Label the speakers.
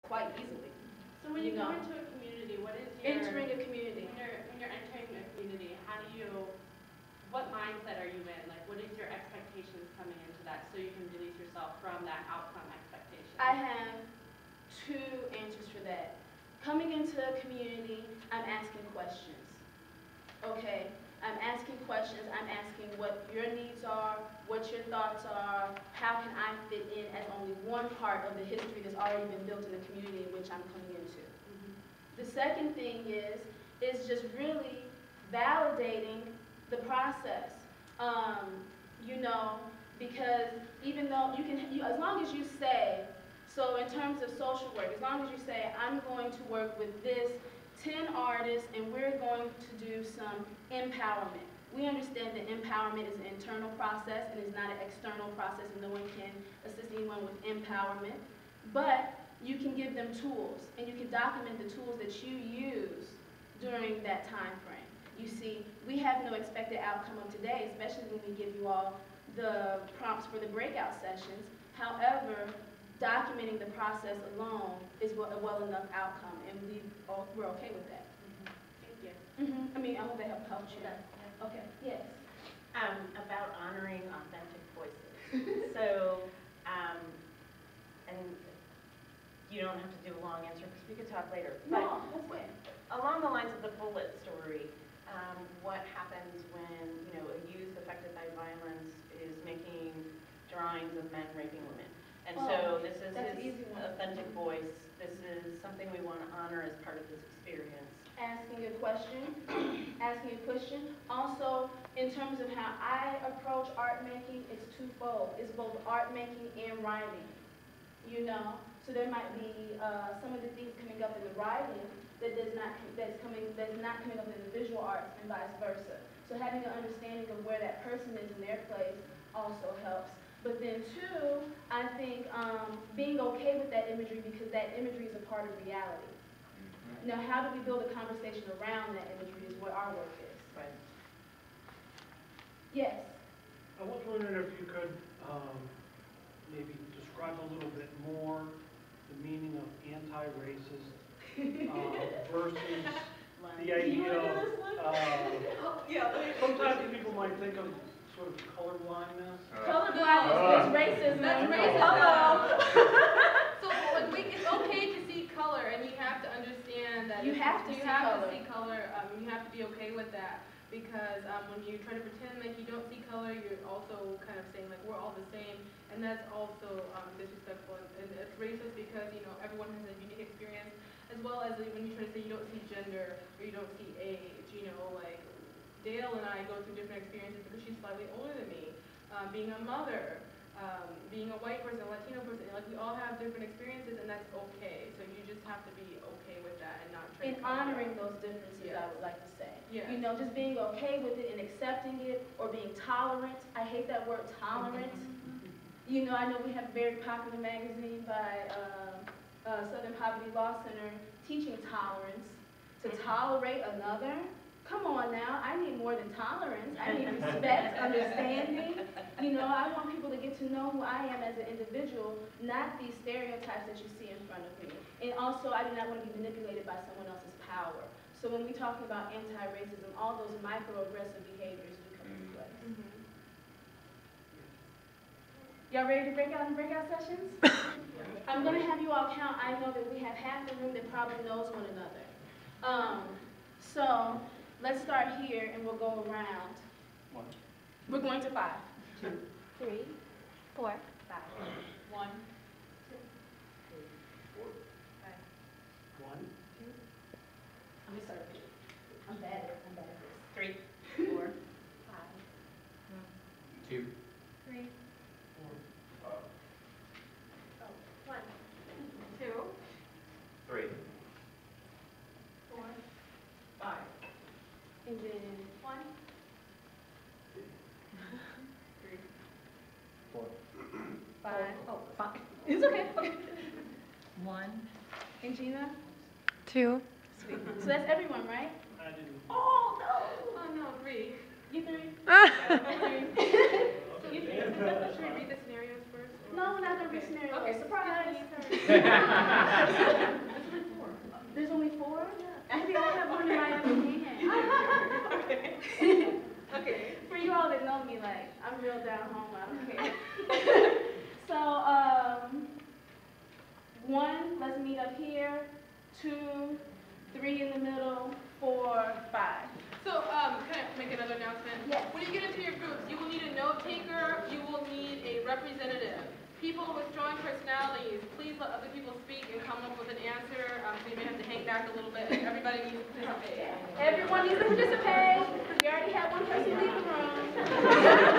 Speaker 1: quite easily.
Speaker 2: So when you go into a community, what is your...
Speaker 1: Entering a community.
Speaker 2: When you're entering a community, how do you, what mindset are you in? Like, what is your expectations coming into that so you can release yourself from that outcome expectation?
Speaker 1: I have two answers for that. Coming into a community, I'm asking questions. Okay? I'm asking questions. I'm asking what your needs are, what your thoughts are, how can I fit in as only one part of the history that's already been built in the community in which I'm coming into. The second thing is just really validating the process. You know, because even though as long as you say, so in terms of social work, as long as you say, I'm going to work with this 10 artists and we're going to do some empowerment. We understand that empowerment is an internal process and is not an external process, and no one can assist anyone with empowerment. But you can give them tools, and you can document the tools that you use during that time frame. You see, we have no expected outcome of today, especially when we give you all the prompts for the breakout sessions. However, documenting the process alone is a well enough outcome, and we're okay with that.
Speaker 2: Thank you.
Speaker 1: I mean, I hope that helped you. Okay, yes.
Speaker 3: About honoring authentic voices. So, and you don't have to do a long answer because we could talk later.
Speaker 1: No, that's fine.
Speaker 3: Along the lines of the bullet story, what happens when a youth affected by violence is making drawings of men raping women? And so this is his authentic voice. This is something we want to honor as part of this experience.
Speaker 1: Asking a question. Also, in terms of how I approach art making, it's twofold. It's both art making and writing, So there might be some of the things coming up in the writing that's not coming up in the visual arts, and vice versa. So having an understanding of where that person is in their place also helps. But then two, I think being okay with that imagery, because that imagery is a part of reality. Now, how do we build a conversation around that imagery is what our work is.
Speaker 3: Right.
Speaker 1: Yes?
Speaker 4: I was wondering if you could maybe describe a little bit more the meaning of anti-racist versus the idea of, sometimes people might think of sort of colorblindness.
Speaker 1: Colorblindness is racism.
Speaker 2: That's racism. So it's okay to see color, and you have to understand that
Speaker 1: you have to see color.
Speaker 2: You have to be okay with that, because when you try to pretend like you don't see color, you're also kind of saying like we're all the same, and that's also disrespectful, and it's racist because everyone has a unique experience, as well as when you try to say you don't see gender or you don't see age. Like Dale and I go through different experiences because she's slightly older than me. Being a mother, being a white person, a Latino person, like we all have different experiences, and that's okay. So you just have to be okay with that and not try to
Speaker 1: honoring those differences, yes. I would like to say.
Speaker 2: Yeah.
Speaker 1: Just being okay with it and accepting it, or being tolerant. I hate that word, tolerant. I know we have a very popular magazine by Southern Poverty Law Center teaching tolerance. To tolerate another? Come on now, I need more than tolerance. I need respect, understanding. I want people to get to know who I am as an individual, not these stereotypes that you see in front of me. And also, I do not want to be manipulated by someone else's power. So when we talk about anti-racism, all those microaggressive behaviors do come into play. Y'all ready to break out in breakout sessions? I'm going to have you all count. I know that we have half the room that probably knows one another. So let's start here, and we'll go around.
Speaker 4: 1.
Speaker 1: We're going to 5.
Speaker 5: 2, 3, 4, 5.
Speaker 2: 1,
Speaker 4: 2, 3, 4, 5. 1, 2.
Speaker 1: I'm going to start with 2. I'm bad at this.
Speaker 3: 3, 4, 5.
Speaker 4: 2,
Speaker 5: 3,
Speaker 4: 4, 5.
Speaker 2: 1, 2,
Speaker 4: 3,
Speaker 2: 4, 5.
Speaker 1: And then
Speaker 2: 1,
Speaker 4: 3, 4,
Speaker 1: 5. Oh, 5. It's okay.
Speaker 5: 1.
Speaker 1: And Gina?
Speaker 5: 2.
Speaker 1: Sweet. So that's everyone, right?
Speaker 4: I didn't.
Speaker 1: Oh, no.
Speaker 2: Oh no, 3.
Speaker 1: You 3? You 3.
Speaker 2: Should we read the scenarios first?
Speaker 1: No, we're not going to read scenarios.
Speaker 2: Okay,
Speaker 1: Surprise.
Speaker 2: sorry.
Speaker 1: I'm real down home, I don't care. So, 1, let's meet up here. 2, 3 in the middle. 4, 5.
Speaker 2: So, can I make another announcement?
Speaker 1: Yes.
Speaker 2: When you get into your groups, you will need a note taker, you will need a representative. People with strong personalities, please let other people speak and come up with an answer. So you may have to hang back a little bit. Everybody needs to participate.
Speaker 1: Everyone needs to participate. We already had one person leave the room.